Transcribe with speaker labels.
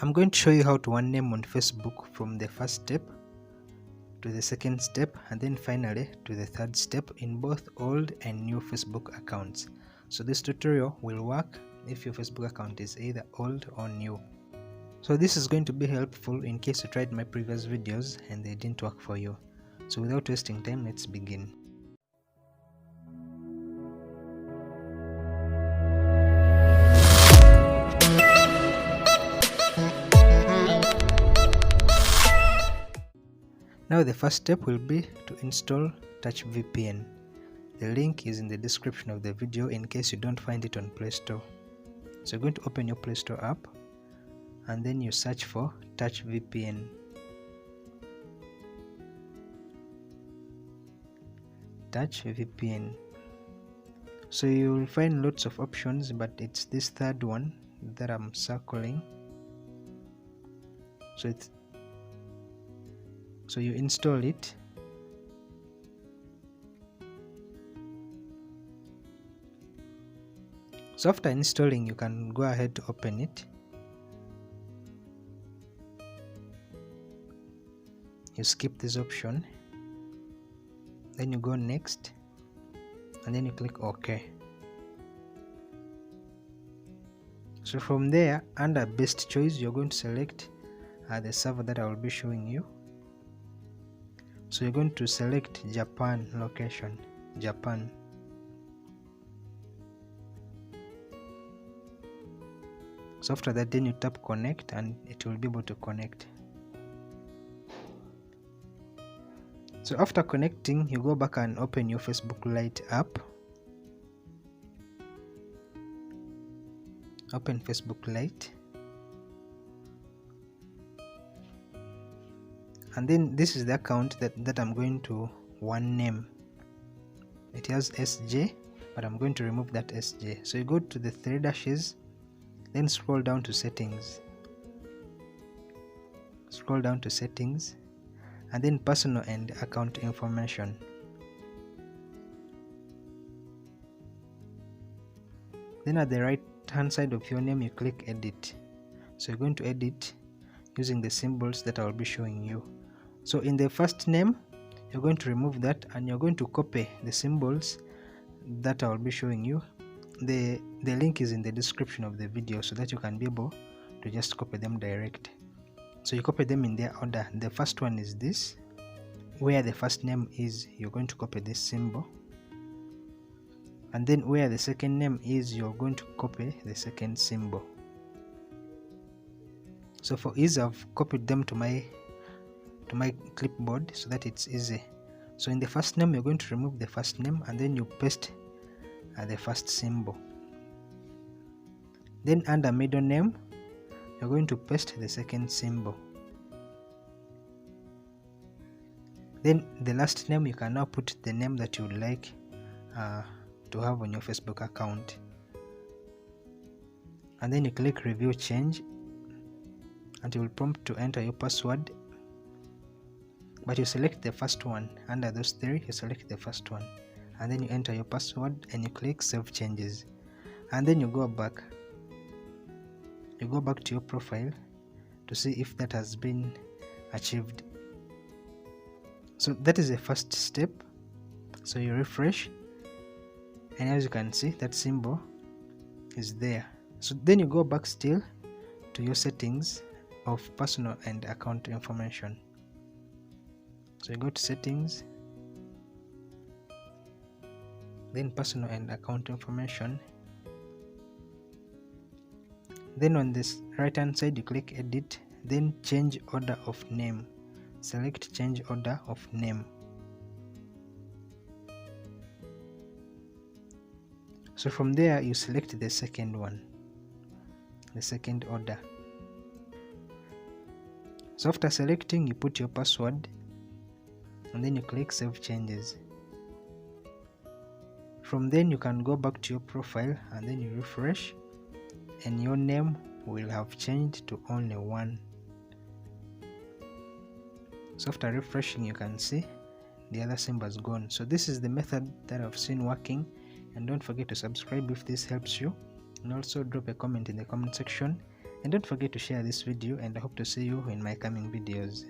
Speaker 1: I'm going to show you how to one name on Facebook from the first step to the second step and then finally to the third step in both old and new Facebook accounts. So this tutorial will work if your Facebook account is either old or new. So this is going to be helpful in case you tried my previous videos and they didn't work for you. So without wasting time, let's begin. Now the first step will be to install Touch VPN. The link is in the description of the video in case you don't find it on Play Store. So you're going to open your Play Store app and then you search for Touch VPN. Touch VPN. So you will find lots of options, but it's this third one that I'm circling. So you install it. So after installing, you can go ahead to open it. You skip this option, then you go next, and then you click OK. So from there, under best choice, you're going to select the server that I will be showing you. So you're going to select Japan location, Japan. So after that, then you tap connect and it will be able to connect. So after connecting, you go back and open your Facebook Lite app. Open Facebook Lite. And then this is the account that I'm going to one name. It has SJ, but I'm going to remove that SJ. So you go to the three dashes, then scroll down to settings. Scroll down to settings, and then personal and account information. Then at the right hand side of your name, you click edit. So you're going to edit using the symbols that I will be showing you. So in the first name, you're going to remove that and you're going to copy the symbols that I will be showing you. The link is in the description of the video so that you can be able to just copy them direct. So you copy them in their order. The first one is this. Where the first name is, you're going to copy this symbol. And then where the second name is, you're going to copy the second symbol. So for ease, I've copied them to my clipboard so that it's easy. So in the first name, you're going to remove the first name and then you paste the first symbol. Then under middle name, you're going to paste the second symbol. Then the last name, you can now put the name that you would like to have on your Facebook account. And then you click review change and it will prompt to enter your password. But you select the first one. Under those three, you select the first one. And then you enter your password and you click save changes. And then you go back. You go back to your profile to see if that has been achieved. So that is the first step. So you refresh. And as you can see, that symbol is there. So then you go back still to your settings of personal and account information. So you go to settings, then personal and account information. Then on this right hand side, you click edit, then change order of name. Select change order of name. So from there, you select the second one, the second order. So after selecting, you put your password and then you click save changes. From then you can go back to your profile and then you refresh and your name will have changed to only one. So after refreshing, you can see the other symbol is gone. So this is the method that I've seen working, and don't forget to subscribe if this helps you, and also drop a comment in the comment section And don't forget to share this video, and I hope to see you in my coming videos.